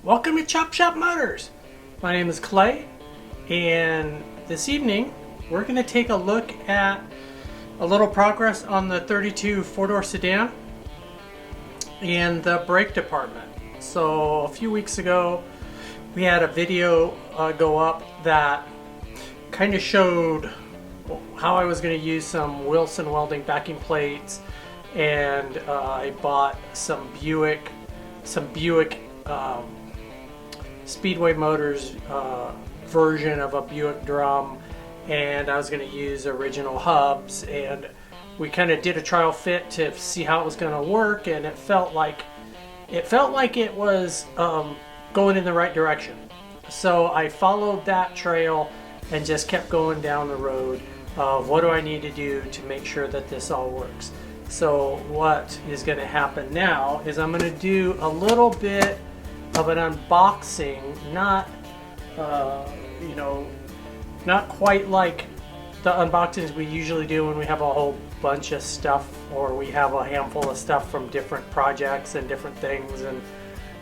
Welcome to Chop Shop Motors. My name is Clay, and this evening we're going to take a look at a little progress on the 32 four-door sedan and the brake department. So a few weeks ago we had a video go up that kind of showed how I was going to use some Wilson Welding backing plates, and I bought some Buick Speedway Motors version of a Buick drum, and I was going to use original hubs, and we kind of did a trial fit to see how it was going to work, and it felt like it was going in the right direction. So I followed that trail and just kept going down the road of what do I need to do to make sure that this all works. So what is going to happen now is I'm going to do a little bit of an unboxing, not not quite like the unboxings we usually do when we have a whole bunch of stuff, or we have a handful of stuff from different projects and different things, and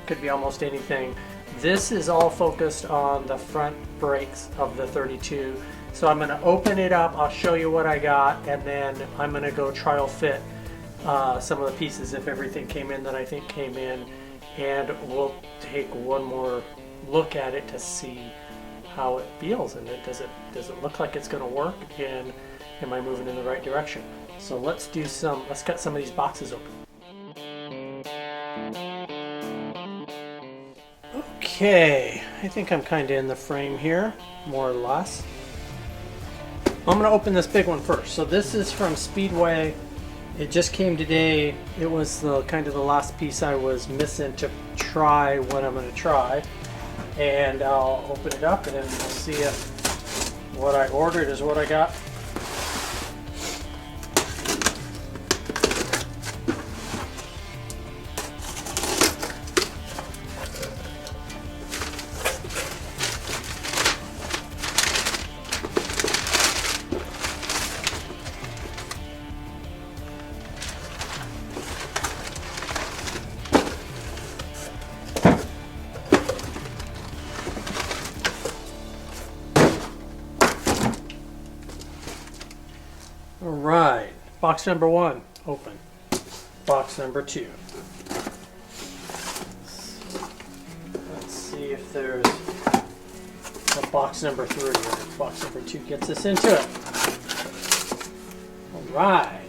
could be almost anything. This is all focused on the front brakes of the 32. So I'm going to open it up, I'll show you what I got, and then I'm going to go trial fit some of the pieces if everything came in that I think came in, and we'll take one more look at it to see how it feels, and does it look like it's going to work, and am I moving in the right direction. So let's cut some of these boxes open. Okay, I think I'm kind of in the frame here, more or less. I'm going to open this big one first. So this is from Speedway. It just came today. It was the kind of the last piece I was missing to try what I'm going to try. And I'll open it up and then we'll see if what I ordered is what I got. Alright, box number 1, open. Box number 2. Let's see if there's a box number 3, or if box number 2 gets us into it. Alright.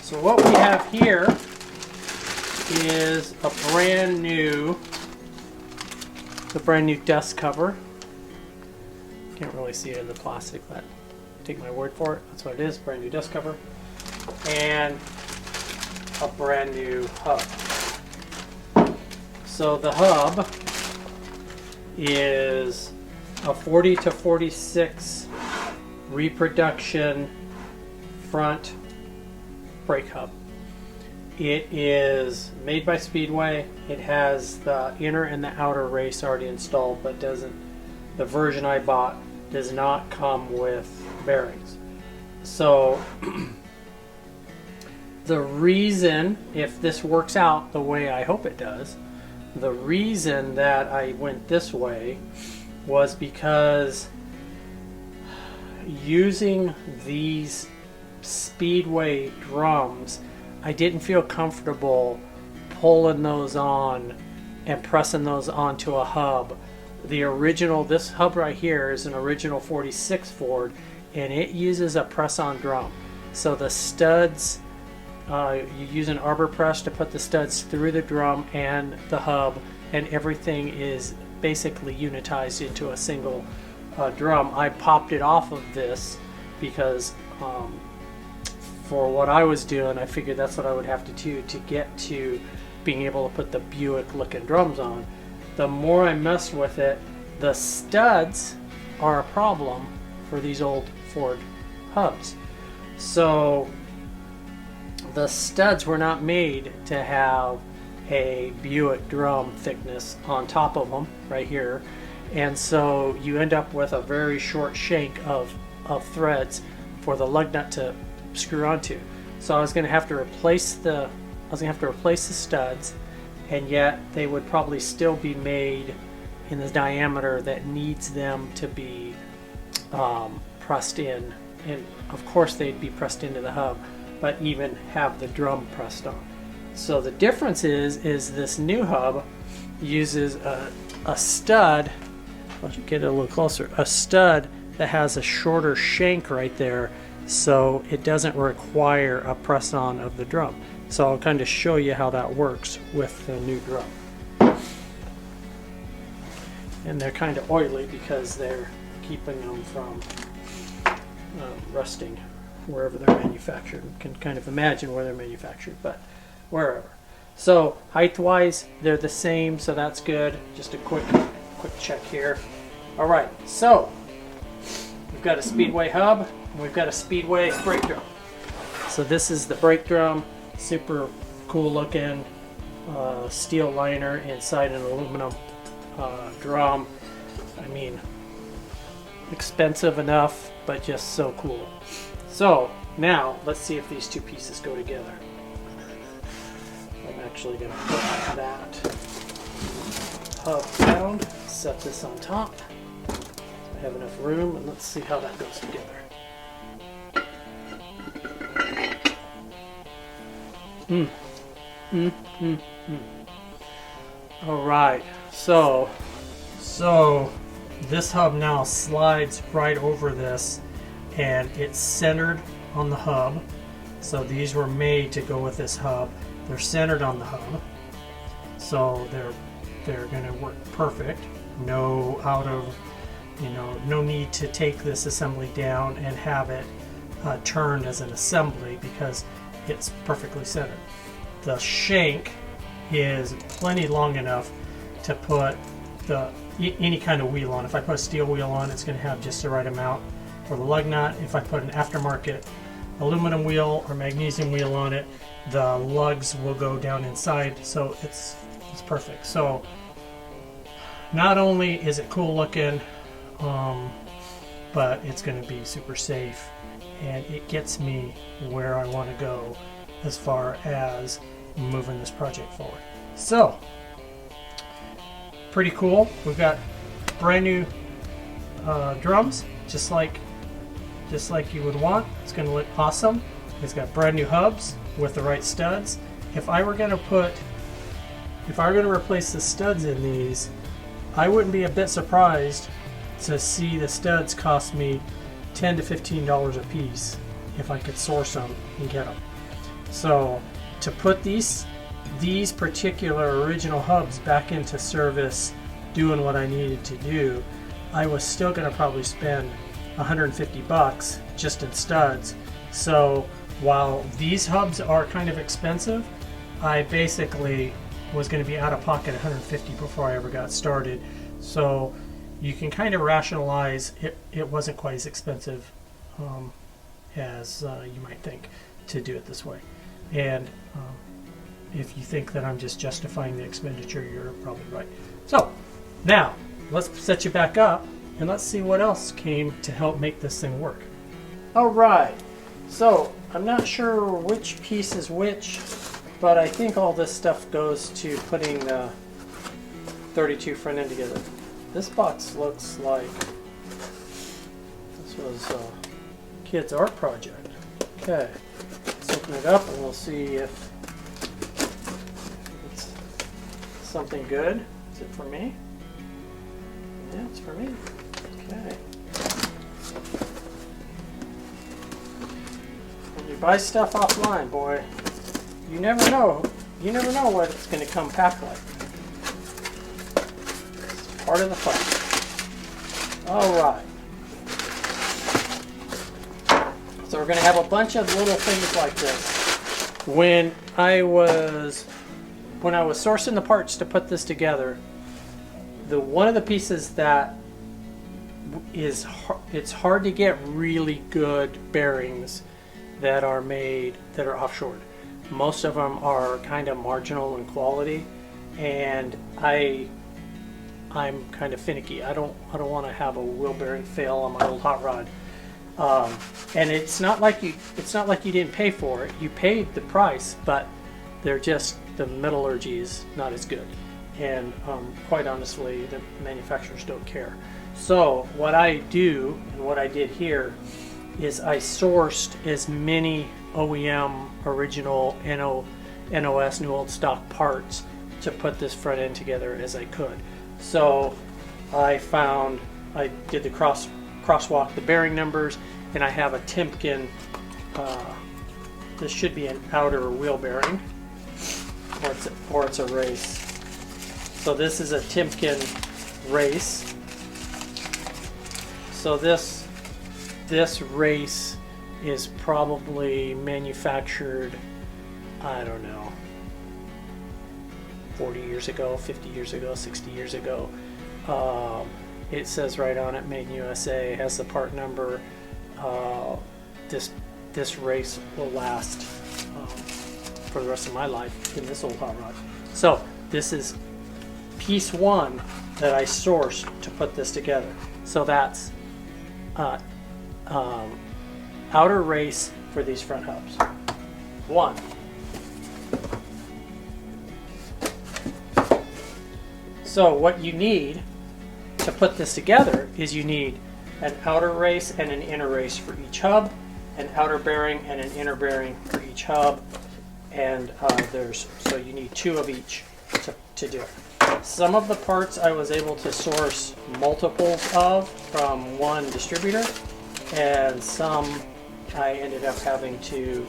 So what we have here is a brand new dust cover. Can't really see it in the plastic, but take my word for it. That's what it is, brand new dust cover. And a brand new hub. So the hub is a 40 to 46 reproduction front brake hub. It is made by Speedway. It has the inner and the outer race already installed, but doesn't. The version I bought does not come with bearings. So the reason, if this works out the way I hope it does, the reason that I went this way was because using these Speedway drums, I didn't feel comfortable pulling those on and pressing those onto a hub. The original, this hub right here is an original 46 Ford, and it uses a press-on drum. So the studs, you use an arbor press to put the studs through the drum and the hub, and everything is basically unitized into a single drum. I popped it off of this because for what I was doing, I figured that's what I would have to do to get to being able to put the Buick looking drums on. The more I messed with it, the studs are a problem for these old Ford hubs. So the studs were not made to have a Buick drum thickness on top of them right here, and so you end up with a very short shank of threads for the lug nut to screw onto. So I was going to have to replace the I was gonna have to replace the studs, and yet they would probably still be made in the diameter that needs them to be pressed in. And of course they'd be pressed into the hub, but even have the drum pressed on. So the difference is this new hub uses a stud. I'll get it a little closer. A stud that has a shorter shank right there, so it doesn't require a press on of the drum. So I'll kind of show you how that works with the new drum. And they're kind of oily because they're keeping them from rusting wherever they're manufactured. You can kind of imagine where they're manufactured, but wherever. So height-wise, they're the same, so that's good. Just a quick check here. All right, so we've got a Speedway hub, and we've got a Speedway brake drum. So this is the brake drum, super cool looking steel liner inside an aluminum drum. I mean, expensive enough, but just so cool. So now let's see if these two pieces go together. I'm actually going to put that hub down, set this on top. I have enough room, and let's see how that goes together. All right, so this hub now slides right over this, and it's centered on the hub. So these were made to go with this hub. They're centered on the hub, so they're going to work perfect. No no need to take this assembly down and have it turned as an assembly because it's perfectly centered. The shank is plenty long enough to put any kind of wheel on. If I put a steel wheel on, it's going to have just the right amount for the lug nut. If I put an aftermarket aluminum wheel or magnesium wheel on it, the lugs will go down inside, so it's perfect. So not only is it cool looking, but it's going to be super safe, and it gets me where I want to go as far as moving this project forward. So pretty cool. We've got brand new drums, just like you would want. It's going to look awesome. It's got brand new hubs with the right studs. If I were going to replace the studs in these, I wouldn't be a bit surprised to see the studs cost me $10 to $15 a piece if I could source them and get them. So to put these particular original hubs back into service, doing what I needed to do, I was still going to probably spend $150 just in studs. So while these hubs are kind of expensive, I basically was going to be out of pocket $150 before I ever got started. So you can kind of rationalize it wasn't quite as expensive as you might think to do it this way. And if you think that I'm just justifying the expenditure, you're probably right. So now let's set you back up and let's see what else came to help make this thing work. All right, so I'm not sure which piece is which, but I think all this stuff goes to putting the 32 front end together. This box looks like this was a kid's art project. Okay, let's open it up and we'll see if it's something good. Is it for me? Yeah, it's for me. Okay. When you buy stuff offline, boy, you never know. You never know what it's going to come packed like. It's part of the fun. All right. So we're going to have a bunch of little things like this. When I was sourcing the parts to put this together, one of the pieces that it's hard to get really good bearings that are offshored. Most of them are kind of marginal in quality, and I'm kind of finicky. I don't want to have a wheel bearing fail on my old hot rod. And it's not like you didn't pay for it. You paid the price, but They're just, the metallurgy is not as good. And quite honestly, the manufacturers don't care. So what I do, and what I did here, is I sourced as many OEM original NOS new old stock parts to put this front end together as I could. So I did the crosswalk the bearing numbers, and I have a Timken, this should be an outer wheel bearing, or it's a race. So this is a Timken race. So this race is probably manufactured, I don't know, 40 years ago, 50 years ago, 60 years ago. It says right on it, made in USA, has the part number. This race will last for the rest of my life in this old hot rod. So this is piece one that I sourced to put this together. So that's outer race for these front hubs. One. So what you need to put this together is you need an outer race and an inner race for each hub, an outer bearing and an inner bearing for each hub, and so you need two of each to do it. Some of the parts I was able to source multiples of from one distributor, and some I ended up having to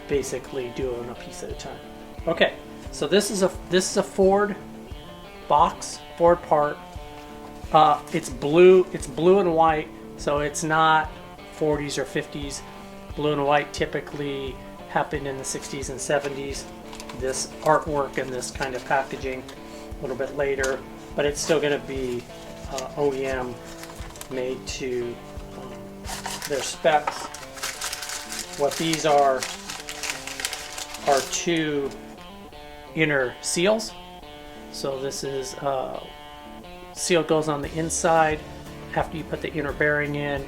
basically do on a piece at a time. Okay, so this is a Ford box, Ford part. It's blue and white, so it's not 40s or 50s. Blue and white typically happened in the 60s and 70s. This artwork and this kind of packaging a little bit later, but it's still going to be OEM, made to their specs. What these are two inner seals. So this is seal goes on the inside after you put the inner bearing in,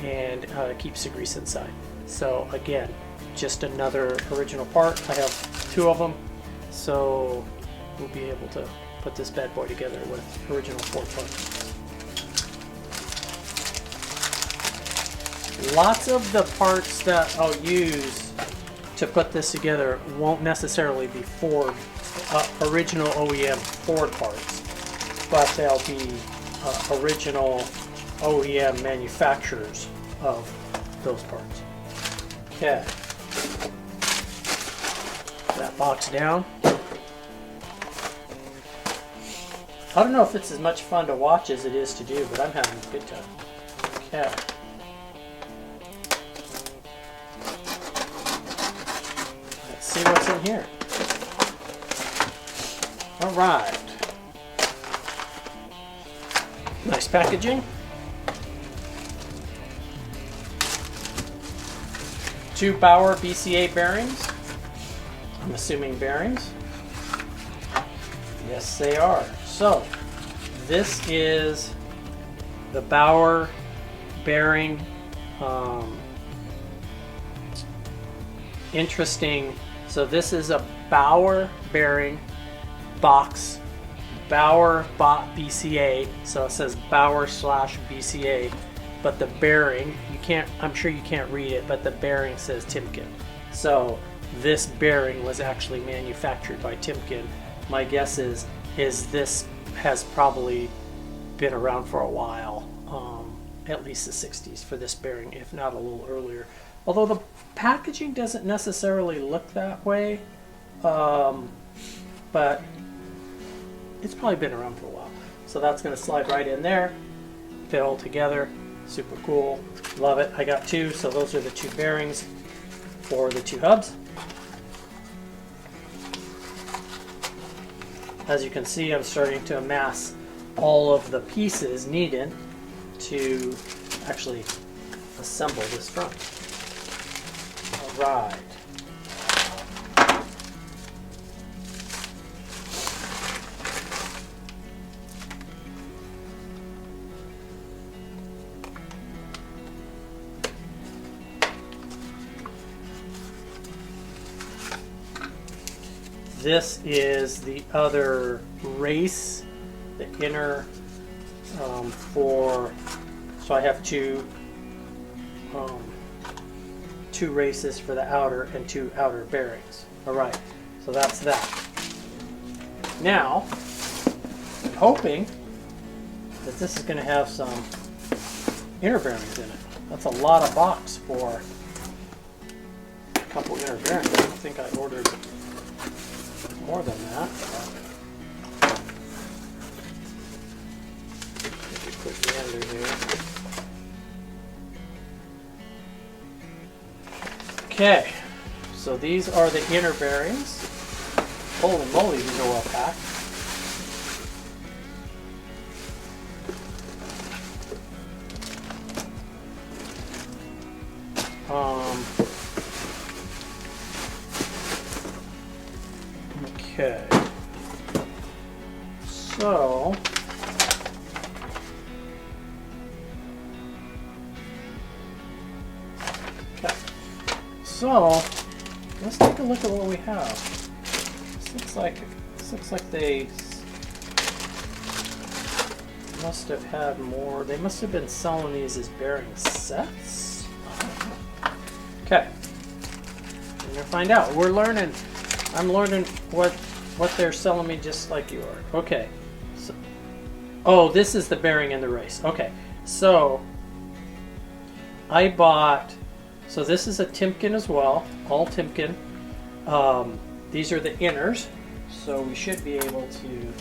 and keeps the grease inside. So again, just another original part. I have two of them, so we'll be able to put this bad boy together with original Ford parts. Lots of the parts that I'll use to put this together won't necessarily be Ford, original OEM Ford parts, but they'll be original OEM manufacturers of those parts. Okay. That box down. I don't know if it's as much fun to watch as it is to do, but I'm having a good time. Okay. Let's see what's in here. All right. Nice packaging. 2 Bauer BCA bearings. I'm assuming bearings. Yes, they are. So, this is the Bauer bearing. Interesting. So this is a Bauer bearing box. Bauer bought BCA, so it says Bauer /BCA, but the bearing, I'm sure you can't read it, but the bearing says Timken. So this bearing was actually manufactured by Timken. My guess is this has probably been around for a while, at least the 60s for this bearing, if not a little earlier. Although the packaging doesn't necessarily look that way, but it's probably been around for a while. So that's going to slide right in there, fit all together. Super cool, love it. I got 2, so those are the 2 bearings for the 2 hubs. As you can see, I'm starting to amass all of the pieces needed to actually assemble this front. All right. This is the other race, the inner so I have two races for the outer and two outer bearings. All right, so that's that. Now, I'm hoping that this is going to have some inner bearings in it. That's a lot of box for a couple inner bearings. I don't think I ordered more than that. Maybe quick gander here. Okay, so these are the inner bearings. Holy moly, these are well packed. Okay. So let's take a look at what we have. This looks like they must have had more. They must have been selling these as bearing sets. Okay, we're gonna find out. We're learning. I'm learning what they're selling me, just like you are. Okay. So, oh, this is the bearing in the race. Okay, so I bought. So this is a Timken as well, all Timken. These are the inners, so we should be able to.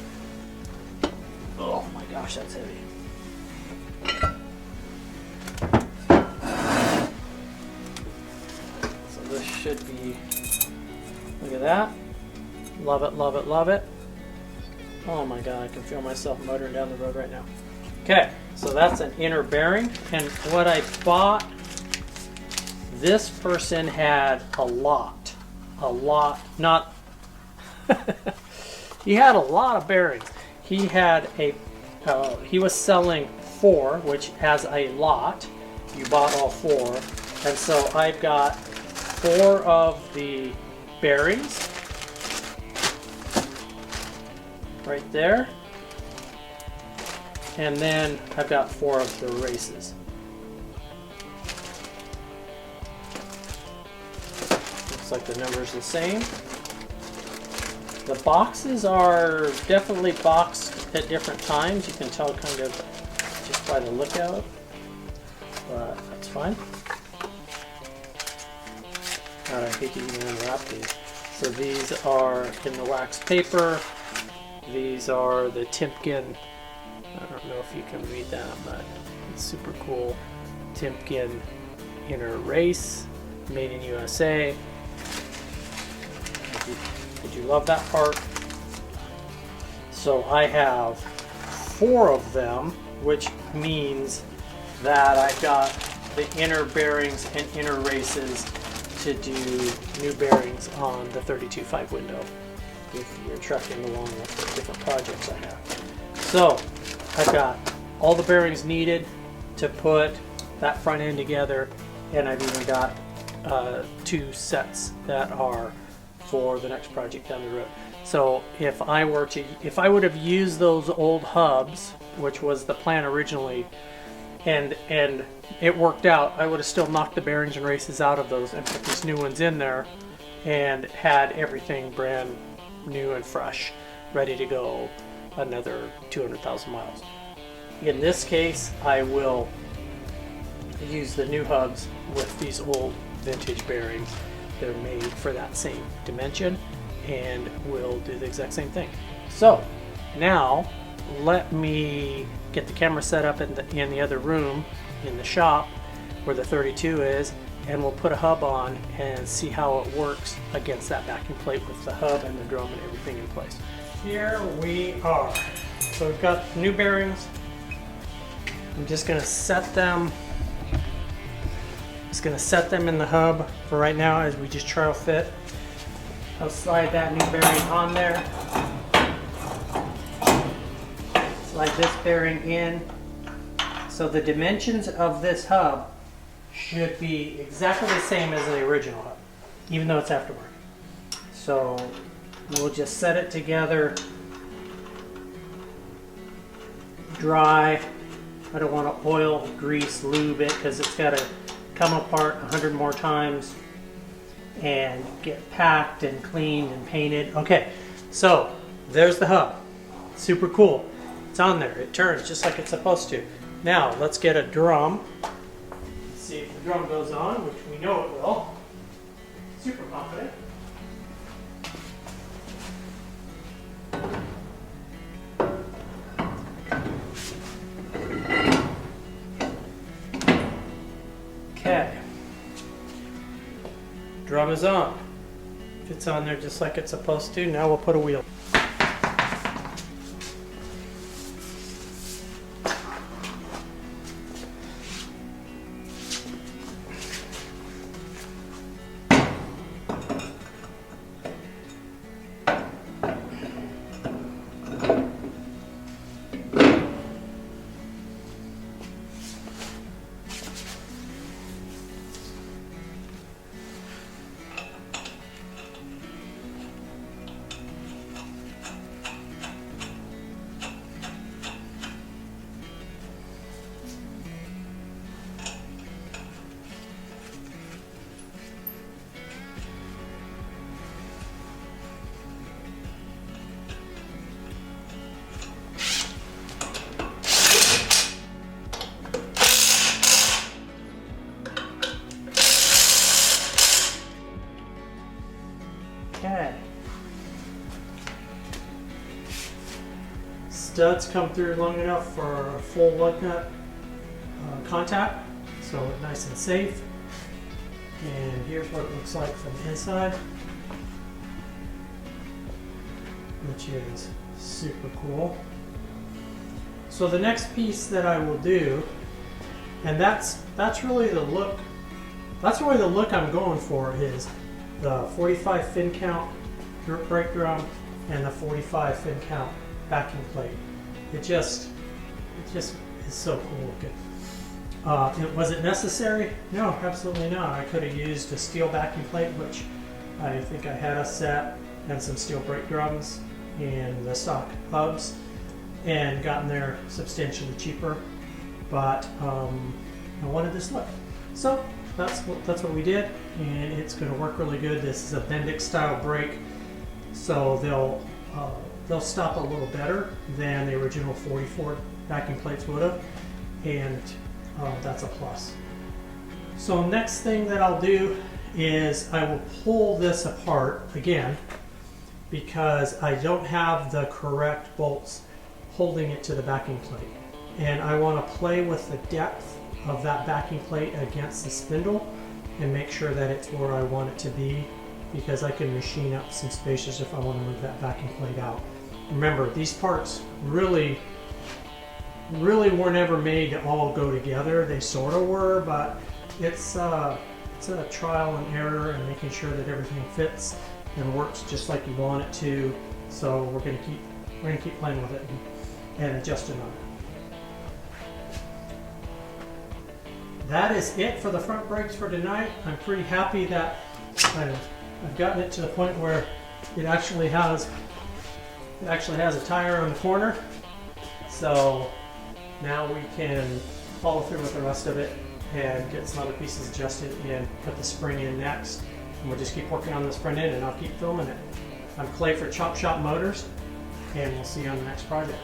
Oh my gosh, that's heavy. So this should be. Look at that. Love it, love it, love it. Oh my god, I can feel myself motoring down the road right now. Okay, so that's an inner bearing. And what I bought, this person had a lot, not, he had a lot of bearings. He had he was selling 4, which has a lot. You bought all 4. And so I've got 4 of the bearings right there, and then I've got 4 of the races. Looks like the number's the same. The boxes are definitely boxed at different times. You can tell kind of just by the look of it, but that's fine. God, I hate to even unwrap these. So these are in the wax paper. These are the Timken. I don't know if you can read that, but it's super cool. Timken inner race, made in USA. Did you love that part? So I have 4 of them, which means that I've got the inner bearings and inner races to do new bearings on the 32.5 window if you're trucking along with the different projects I have. So I've got all the bearings needed to put that front end together, and I've even got 2 sets that are for the next project down the road. So if I would have used those old hubs, which was the plan originally, and it worked out, I would have still knocked the bearings and races out of those and put these new ones in there and had everything brand new and fresh, ready to go another 200,000 miles. In this case, I will use the new hubs with these old vintage bearings. They're made for that same dimension, and we'll do the exact same thing. So now let me get the camera set up in the other room in the shop where the 32 is, and we'll put a hub on and see how it works against that backing plate with the hub and the drum and everything in place. Here we are. So we've got new bearings. I'm just going to set them in the hub for right now as we just trial fit. I'll slide that new bearing on there. Slide this bearing in. So the dimensions of this hub should be exactly the same as the original hub, even though it's aftermarket. So We'll just set it together, dry. I don't want to oil, grease, lube it because it's got to come apart 100 more times and get packed and cleaned and painted. Okay, so there's the hub. Super cool. It's on there. It turns just like it's supposed to. Now let's get a drum. Let's see if the drum goes on, which we know it will. Super confident. Okay. Drum is on. It's on there just like it's supposed to. Now we'll put a wheel. Okay. Studs come through long enough for a full lug nut contact, so nice and safe. And here's what it looks like from the inside, which is super cool. So the next piece that I will do, and that's really the look. That's really the look I'm going for, is the 45 fin count brake drum and the 45 fin count backing plate. It just is so cool looking. Was it necessary? No, absolutely not. I could have used a steel backing plate, which I think I had a set, and some steel brake drums and the stock hubs, and gotten there substantially cheaper. But I wanted this look, so that's what we did, and it's going to work really good. This is a Bendix style brake, so they'll stop a little better than the original 44 backing plates would have, and that's a plus. So next thing that I'll do is I will pull this apart again, because I don't have the correct bolts holding it to the backing plate, and I want to play with the depth of that backing plate against the spindle and make sure that it's where I want it to be, because I can machine up some spacers if I want to move that backing plate out. Remember, these parts really were never made to all go together. They sort of were, but it's a trial and error and making sure that everything fits and works just like you want it to. So we're gonna keep playing with it and adjusting on it. That is it for the front brakes for tonight. I'm pretty happy that I've gotten it to the point where it actually has a tire on the corner. So now we can follow through with the rest of it and get some other pieces adjusted and put the spring in next. And we'll just keep working on this front end, and I'll keep filming it. I'm Clay for Chop Shop Motors, and we'll see you on the next project.